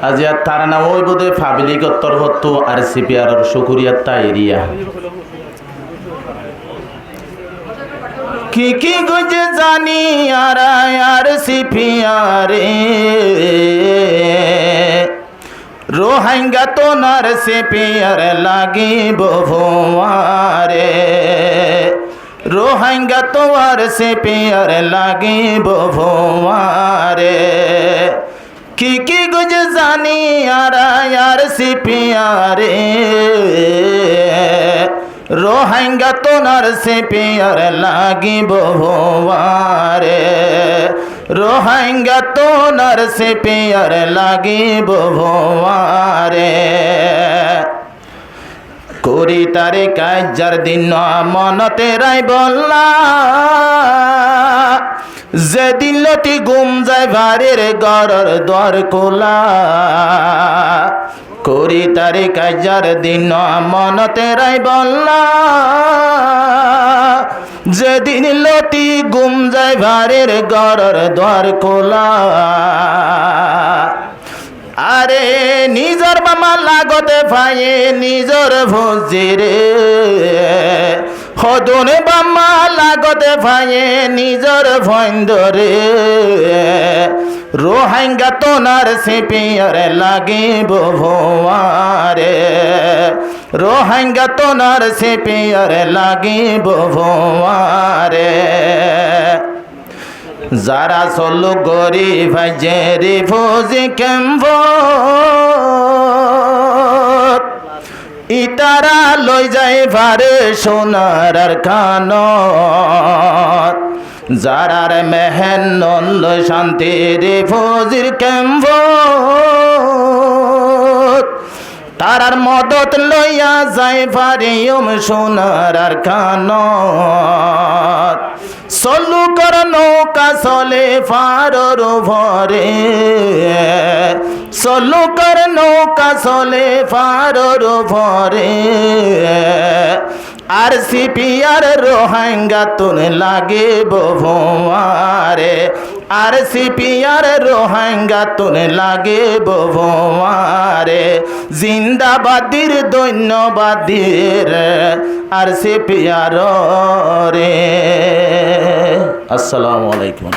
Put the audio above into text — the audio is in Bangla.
আজি আর তারা না ওই বোধে পাবলিকত্তর হতো আর সিপিআর শুকুরিয়াত্তা এরিয়া কি গুজে জানি আর সিপিআরে রোহিঙ্গা তো নার সিপিআর লাগিব ভুয়ারে রোহিঙ্গা তো আর সিপিআর লাগিব ভুয়ারে কি গুজে জানি আর সিপিআরে রোহিঙ্গা তো নার সিপিআর লাগিব ভুয়ারে রোহিঙ্গা তো নার সিপিআর লাগিব ভুয়ারে কুড়ি তারিখ আজার দিন মনতে রাই বললা যেদিন লতি গুম যায় বাড়ির গড়র দ্বার খোলা কুড়ি তারিখ আজার দিন মনতে রাই বললা যেদিন লতি গুম যায় বাড়ির গড়র দ্বার খোলা আরে নিজর মামা লাগতে ভাইয়ে নিজর ভোজিরে হদনে বাম্মা লাগতে ভাইয়ে নিজর ভৈন্দরে রোহিঙ্গা তো নার সিপিআর লাগিব ভুয়ারে রোহিঙ্গা তো নার সিপিআর লাগিব ভুয়ারে যারা চলো গরিব যে রিফিউজি ক্যাম্প ইতারা লই যায় ভারে সোনার খান যারার মেহেন লই শান্তি রিফিউজির ক্যাম্প তারার মদত লইয়া যায় ভারিয়ম সোনার খান চলু কর নৌকা চলে ফারর ভরে চলু কর নৌকা চলে ফারর ভরে আর সিপিআর রোহিঙ্গা তুন লাগিব ভুয়ারে আর সিপিআর রোহিঙ্গা তুন লাগিব ভুয়ারে জিন্দাবাদীর ধন্যবাদীর আর সিপিআর রে। আসসালামু আলাইকুম।